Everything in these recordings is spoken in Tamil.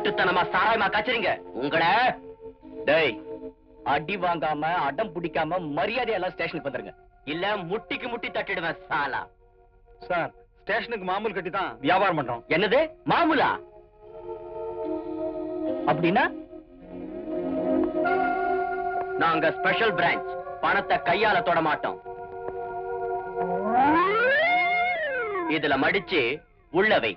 திருட்டுத்தனமா சாராயமா காய்ச்சறீங்க உங்களை. டேய், அடி வாங்காம அடம் பிடிக்காம மரியாதை எல்லாம் ஸ்டேஷனுக்கு வந்துருங்க, இல்ல முட்டிக்கு முட்டி தட்டிடுவேன் சாலா. சார், ஸ்டேஷனுக்கு மாமூல் கட்டி தான் வியாபாரம் பண்றோம். என்னது மாமூலா? அப்படின்னா நாங்க ஸ்பெஷல் பிரான்ச், பணத்தை கையால தொட மாட்டோம். இதுல மடிச்சு உள்ளவை.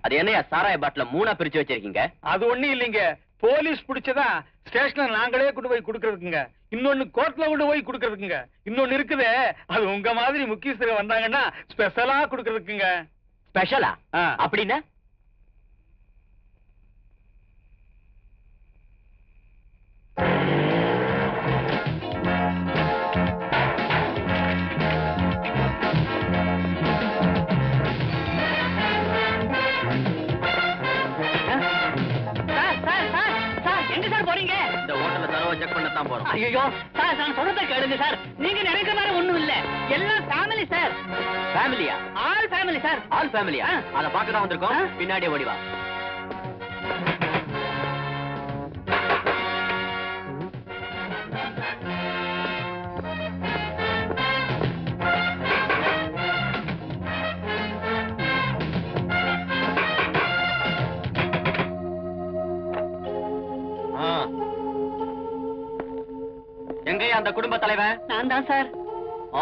அது என்னையா சாராய பாட்டில 3 பிரிச்சு வச்சிருக்கீங்க? அது ஒண்ணு இல்லைங்க, போலீஸ் பிடிச்சதா ஸ்டேஷன்ல நாங்களே கொண்டு போய் கொடுக்கறதுக்குங்க. இன்னொன்னு கோர்ட்ல கொண்டு போய் கொடுக்கறதுக்குங்க. இன்னொன்னு இருக்குது, அது உங்க மாதிரி முக்கியஸ்தர் வந்தாங்கன்னா ஸ்பெஷலா கொடுக்கறதுக்குங்க. ஸ்பெஷலா அப்படின்னா? ஐயோ சார், நான் சொல்றத கேளுங்க சார். நீங்க நினைக்கிற மாதிரி ஒண்ணும் இல்ல, எல்லாம் ஃபேமிலி சார். ஃபேமிலியா? All family sir. ஆல் ஃபேமிலியா? அத பார்க்க தான் வந்திருக்கோம். பின்னாடியே ஓடி வா. எங்கயா அந்த குடும்ப தலைவன்? நான் தான் சார்.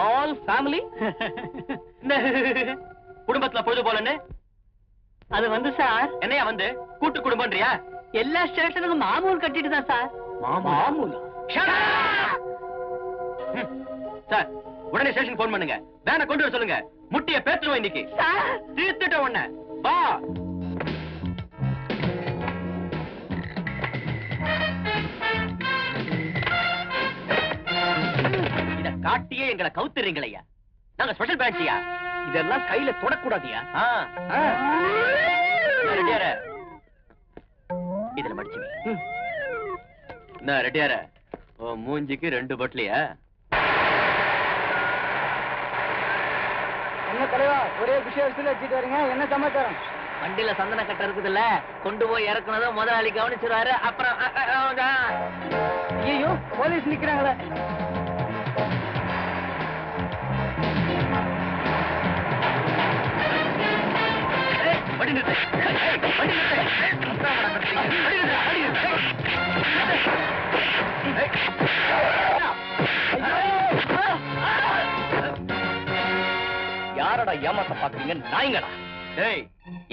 All family? குடும்பத்துல பொழுது போலன்னு அது வந்து சார், என்னையா வந்து கூட்டு குடும்பம்ன்றியா? எல்லா ஸ்டேஷனுக்கும் மாமூல் கட்டிட்டு தான் சார். மாமூலா? சார், உடனே ஸ்டேஷன் போன் பண்ணுங்க, வேனை கொண்டு வர சொல்லுங்க. முட்டிய பேத்துருவோம் இன்னைக்கு. தீர்த்துட்ட உடனே வா. இத காட்டியே எங்களை கவுத்துறீங்களையா? நாங்க ஸ்பெஷல் பிரான்ச்சியா? இதெல்லாம் கையில தொடக்கூடாதியா? இதுல மடிச்சு ரெடியார மூஞ்சிக்கு 2 பட்லியா? என்ன தலைவா, ஒரே விஷயம் வச்சுட்டு வரீங்க, என்ன சமாச்சாரம்? வண்டியில சந்தன கட்ட இருக்குதுல்ல, கொண்டு போய் இறக்குனதும் முதலாளி கவனிச்சிருவாரு. அப்புறம் ஐயோ, போலீஸ் நிக்கிறாங்களே. யாரடா ஏமாத்த பாக்குறீங்க நாய்ங்களா?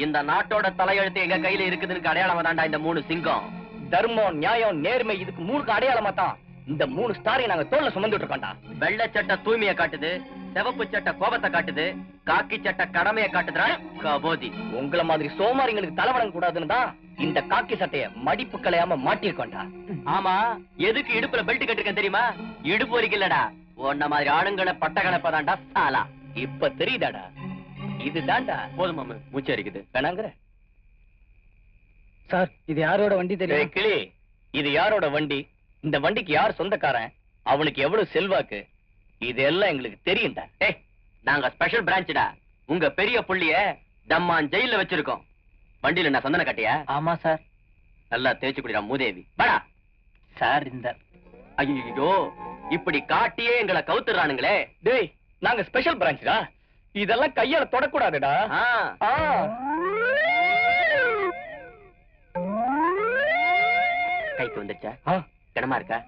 இந்த நாட்டோட தலையெழுத்து எங்க கையில இருக்குதுன்னு அடையாளமா தாண்டா இந்த 3 சிங்கம். தர்மம், நியாயம், நேர்மை, இதுக்கு 3 அடையாளமா தான் இந்த 3 ஸ்டாரையும் நாங்க தோல்ல சுமந்துட்டு இருக்கோம்டா. வெள்ளை சட்டை தூய்மையை காட்டுது, சிவப்பு சட்டை கோபத்தை காட்டுது, காக்கி சட்டை கடமையை காட்டுதுடா கபோதி. உங்கள மாதிரி சோமாரிங்களுக்கு தலைவணங்க கூடாதுன்னு தான் இந்த காக்கி சட்டைய மடிப்பு கலையாம மாட்டிருக்கோம்டா. ஆமா, எதுக்கு இடுப்புல பெல்ட் கட்டிருக்கேன் தெரியுமா? இடுப்பு வரைக்கும் இல்லடா, உன்ன மாதிரி ஆளுங்களை பட்ட கலப்பதாண்டா சாலா. இப்ப தெரியுதாடா? இதுதான்டா. போதும் மாமு, மூச்சு அரிக்குது, வேணாங்கிற. சார், இது யாரோட வண்டி தெரியும்? கிளி, இது யாரோட வண்டி, இந்த வண்டிக்கு யார் சொந்தக்காரன், அவனுக்கு எவ்வளவு செல்வாக்கு, இதெல்லாம் எங்களுக்கு தெரியும்டா. நாங்க ஸ்பெஷல் பிரான்ச்டா. உங்க பெரிய புள்ளிய தம்மான் ஜெயில வச்சிருக்கோம். வண்டியில நான் சந்தன கட்டியா? ஆமா சார். நல்லா தேய்ச்சி குடிடா மூதேவி. வாடா சார். இந்த ஐயோ, இப்படி காட்டியே எங்களை கவுத்துறானுங்களே. டேய், நாங்க ஸ்பெஷல் பிரான்ச்டா, இதெல்லாம் கையால தொடக்கூடாதுடா. கைக்கு வந்துச்சா? கனமா இருக்கா?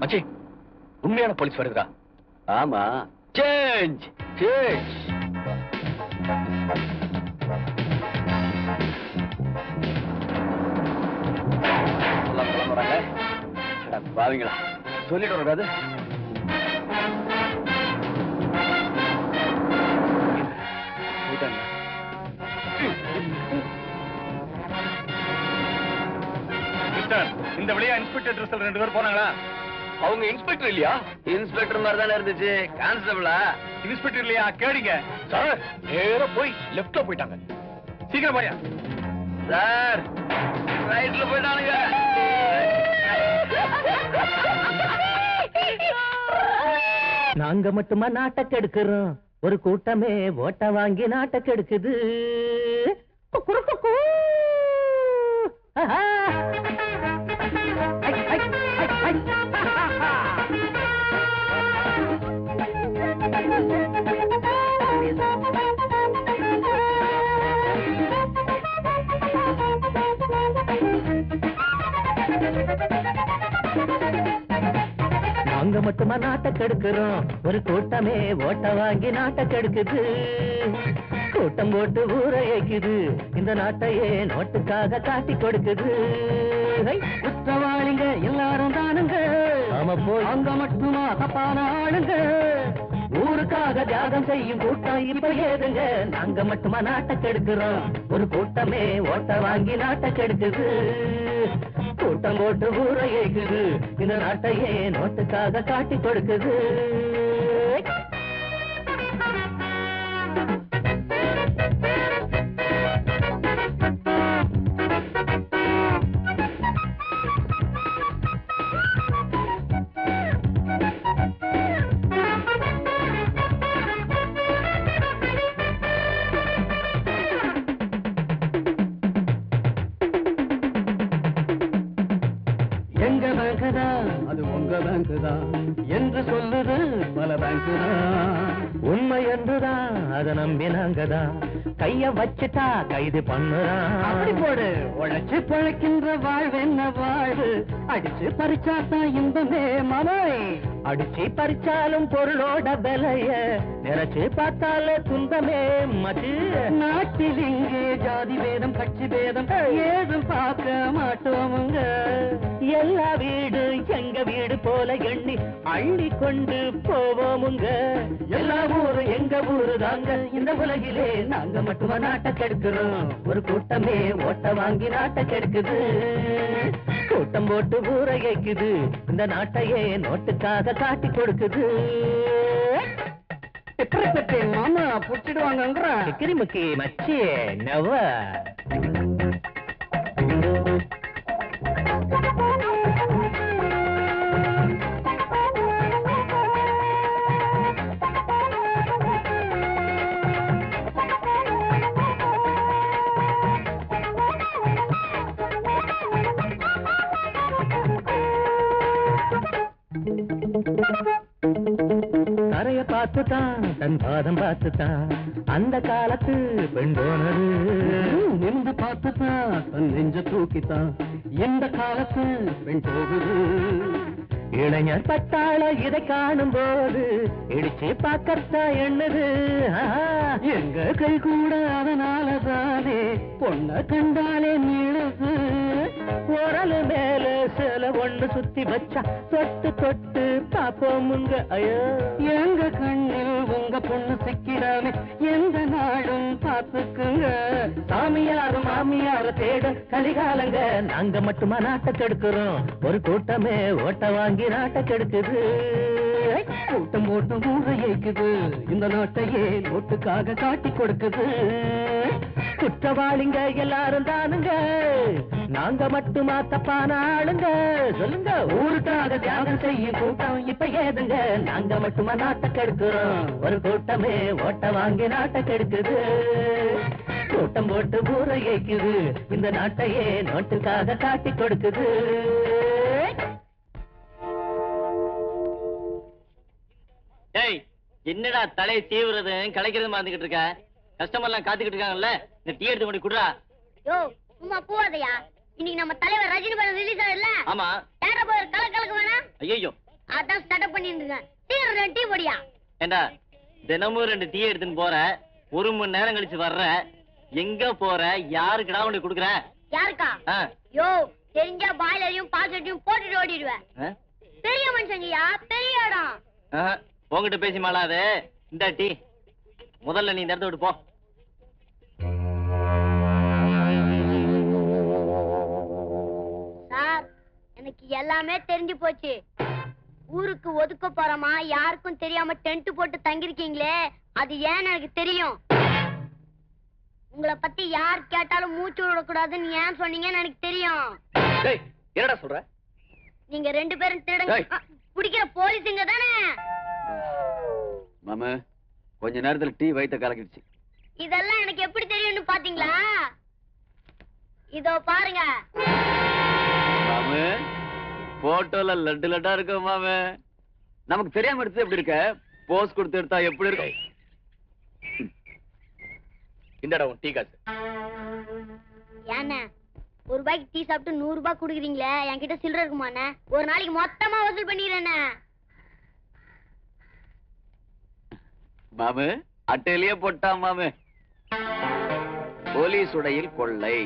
மச்சி, உண்மையான போலீஸ் வருதுடா. ஆமா, சேஞ்ச் சேஞ்ச். பாவீங்களா, சொல்லிட்டு வராது. இந்த வழியா இன்ஸ்பெக்டர் 2 பேர் போனாங்களா? அவங்க இன்ஸ்பெக்டர் இல்லையா? இன்ஸ்பெக்டர் மாதிரி தானே இருந்துச்சு. கான்ஸ்டபிளா? இன்ஸ்பெக்டர் இல்லையா? கேளுங்க சார். நேரா போய் லெஃப்ட்ல போயிட்டாங்க. சீக்கிரம் போயா. சார் ரைட்ல போயிட்டானுங்க. நாங்க மட்டுமா நாட்டை கெடுக்கிறோம், ஒரு கூட்டமே ஓட்ட வாங்கி நாட்டை கெடுக்குது. நாங்க மட்டுமா நாட்டை கெடுக்கிறோம், ஒரு கூட்டமே ஓட்ட வாங்கி நாட்டை கெடுக்குது. கூட்டம் போட்டு ஊரை ஏக்குது, இந்த நாட்டையே நோட்டுக்காக காட்டி கொடுக்குது. குற்றவாளிங்க எல்லாரும் தானுங்க, ஆமா போய் அங்க மட்டுமா தப்பான ஆளுங்க. ஊருக்காக தியாகம் செய்யும் கூட்டம் இப்ப ஏதுங்க. நாங்க மட்டுமா நாட்டை கெடுக்கிறோம், ஒரு கூட்டமே ஓட்ட வாங்கி நாட்டை கெடுக்குது. கூட்டம் போட்டு ஊரை ஏக்குது, இந்த நாட்டையே நோட்டுக்காக காட்டி கொடுக்குது. எங்க பேங்க் தான் அது உங்க பேங்க் தான் என்று சொல்லுது பல பேங்க் தான். உண்மை என்றுதான் அதை நம்பினாங்கதான், கைய வச்சுட்டா கைது பண்ணுறான். அப்படி போடு, உழைச்சு பழைக்கின்ற வாழ்வென்ன வாழ்வு, அடிச்சு பறிச்சாத்தான் இன்பமே மனோய். அடிச்சு பறிச்சாலும் பொருளோட விலைய நினைச்சு பார்த்தாலே துன்பமே மது. நாட்டில் இங்கே ஜாதி பேதம் கட்சி பேதம் ஏதும் பார்க்க மாட்டோமுங்க. எல்லா வீடு எங்க வீடு போல எண்ணி அள்ளி கொண்டு போவோமுங்க. எல்லா ஊரு எங்க ஊரு தாங்க, இந்த உலகிலே நாங்க மட்டுமா நாட்டை கெடுக்கிறோம், ஒரு கூட்டமே ஓட்ட வாங்கி நாட்டை கெடுக்குது. கூட்டம் போட்டு ஊரை ஏக்குது, இந்த நாட்டையே நோட்டுக்காக காட்டி கொடுக்குது. மாமா புடிச்சிடுவாங்க கிரிமுக்கி மச்சி நவ. கரைய பார்த்துதான் தன் பாதம் பார்த்துதான் அந்த காலத்து பெண் போனது. நின்று பார்த்துதான் தன் நெஞ்ச தூக்கித்தான் இந்த காலத்து பெண் போகுது. இளைஞர் பட்டாள இதை காணும் போது இடிச்சு பார்க்கத்தா எண்ணுது. எங்க கை கூட அதனாலதானே பொண்ண கண்டாலே நீளுது. உரலு மேல சில ஒண்ணு சுத்தி வச்சா தொட்டு தொட்டு பாப்போமுங்க. ஐயோ எங்க கண்ணில் உங்க பொண்ணு சிக்கிறாமே எந்த நாளும் பார்த்துக்குங்க. சாமியாரு மாமியார தேட கலிகாலங்க, நாங்க மட்டுமா நாட்டை கெடுக்கிறோம், ஒரு கூட்டமே ஓட்ட வாங்கி நாட்டை கெடுக்குது. கூட்டம் போட்டு ஊரை ஏக்குது, இந்த நாட்டையே நோட்டுக்காக காட்டி கொடுக்குது. குற்றவாளிங்க எல்லாரும் தானுங்க, நாங்க மட்டுமா தப்பான ஆளுங்க. சொல்லுங்க, ஊருக்காக தியாகம் செய்யும் கூட்டம் இப்ப ஏதுங்க. நாங்க மட்டுமா நாட்டை கெடுக்கிறோம், ஒரு கூட்டமே ஓட்ட வாங்கி நாட்டை கெடுக்குது. கூட்டம் போட்டு ஊரை ஏக்குது, இந்த நாட்டையே நோட்டுக்காக காட்டி கொடுக்குது. என்னடா தலை தீவிரது கலைக்கிறது மறந்துகிட்டு இருக்க? கஸ்டமர் எல்லாம் காத்துக்கிட்டு இருக்காங்கல்ல, இந்த டீ எடுத்து கொண்டு குடுறா. யோ சும்மா போவாதையா, இன்னைக்கு நம்ம தலைவர் ரஜினி படம் ரிலீஸ் ஆகுதுல்ல? ஆமா. யார போய் கலக்கு வேணா? ஐயோ அதான் ஸ்டார்ட் பண்ணிட்டு இருக்கேன். டீ போடியா. ஏண்டா தினமும் 2 டீ எடுத்துன்னு போற, 1 மணி நேரம் கழிச்சு வர்ற, எங்க போற? யாருக்குடா கொண்டு குடுக்குற? யாருக்கா? யோ தெரிஞ்சா பாய்லரையும் பாக்கெட்டையும் போட்டுட்டு ஓடிடுவேன். பெரிய மனுஷங்கயா, பெரிய இடம். உங்ககிட்ட பேசி மாளாது. இந்த டீ முதல்ல நீ இந்த இடத்த விட்டு போ. சார் எனக்கு எல்லாமே தெரிஞ்சு போச்சு. ஊருக்கு ஒதுக்க போறோமா யாருக்கும் தெரியாம டென்ட் போட்டு தங்கிருக்கீங்களே, அது ஏன்னு எனக்கு தெரியும். உங்களை பத்தி யார் கேட்டாலும் மூச்சு விடக்கூடாதுன்னு ஏன் சொன்னீங்கன்னு எனக்கு தெரியும். டேய் என்னடா சொல்ற? நீங்க 2 பேரும் திருடங்க பிடிக்கிற போலீஸுங்க தானே? மாமா கொஞ்ச நேரத்துல டீ வயித்த கலக்கிடுச்சு. இதெல்லாம் எனக்கு எப்படி தெரியும்னு பாத்தீங்களா? இதோ பாருங்க. மாமா போட்டோல லட்டு லட்டா இருக்க மாமா. நமக்கு தெரியாம எடுத்து எப்படி இருக்க? போஸ் கொடுத்து எடுத்தா எப்படி இருக்கும்? இந்தடா உன் டீ காசு. ஏண்ணே 1 ரூபாய்க்கு டீ சாப்பிட்டு 100 ரூபாய் குடுக்குறீங்களே, என்கிட்ட சில்லறை இருக்குமாண்ணே? ஒரு நாளைக்கு மொத்தமா வசூல் பண்ணிடுறேண்ணே. மாமு அட்டையிலேயே போட்டா மாமு. போலீஸ் உடையில் கொள்ளை.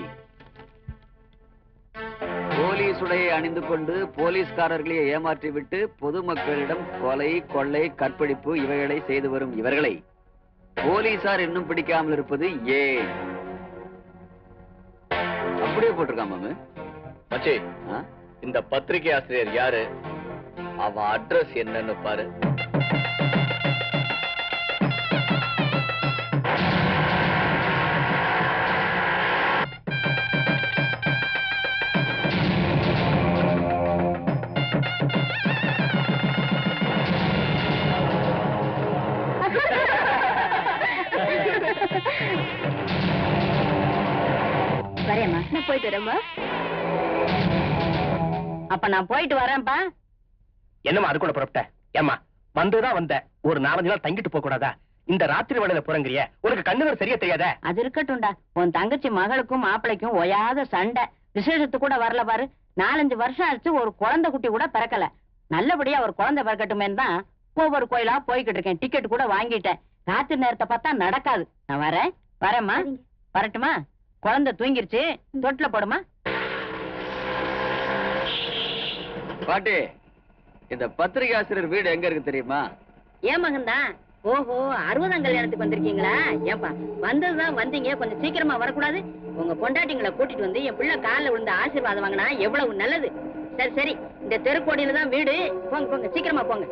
போலீஸ் உடையை அணிந்து கொண்டு போலீஸ்காரர்களை ஏமாற்றி விட்டு பொதுமக்களிடம் கொலை கொள்ளை கற்பழிப்பு இவைகளை செய்து வரும் இவர்களை போலீசார் இன்னும் பிடிக்காமல் இருப்பது ஏன்? அப்படியே போட்டிருக்கான் மாமு. மச்சி இந்த பத்திரிகை ஆசிரியர் யாரு? அவன் அட்ரஸ் என்னன்னு பாரு. வரேம்மா, நான் போயிட்டு வரேம்மா. அப்ப நான் போயிட்டு வரேன்ப்பா. என்னம்மா அதுக்குள்ள புறப்பட்ட? ஏம்மா வந்துதான் வந்த, ஒரு 4-5 நாள் தங்கிட்டு போக கூடாதா? இந்த ராத்திரி வேளையில போறங்கிறிய, உனக்கு கண்ணுவர் சரியா தெரியாத? அது இருக்கட்டும்டா, உன் தங்கச்சி மகளுக்கும் மாப்பிளைக்கும் ஒயாத சண்டை. விசேஷத்துக்கு கூட வரல பாரு. 4-5 வருஷம் ஆச்சு, ஒரு குழந்தை குட்டி கூட பிறக்கல. நல்லபடியா ஒரு குழந்தை பிறக்கட்டுமே தான் ஒவ்வொரு கோயிலா போய்கிட்டு இருக்கேன். டிக்கெட் கூட வாங்கிட்டேன். ராத்திரி நேரத்தை பார்த்தா நடக்காது. நான் வரேம்மா. வரட்டுமா? குழந்தை தூங்கிருச்சு, தொட்டில போடுமா. பாட்டி இந்த பத்திரிகை ஆசிரியர் வீடு எங்க இருக்கு தெரியுமா? ஏன் மகன்தான்? ஓஹோ, 60ஆம் கல்யாணத்துக்கு வந்திருக்கீங்களா? ஏப்பா வந்ததுதான் வந்தீங்க, கொஞ்சம் சீக்கிரமா வரக்கூடாது? உங்க பொண்டாட்டிங்களை கூட்டிட்டு வந்து என் பிள்ளை காலில் விழுந்த ஆசீர்வாதம் வாங்கினா எவ்வளவு நல்லது. சரி சரி, இந்த தெருக்கோடியில தான் வீடு. போங்க போங்க, சீக்கிரமா போங்க.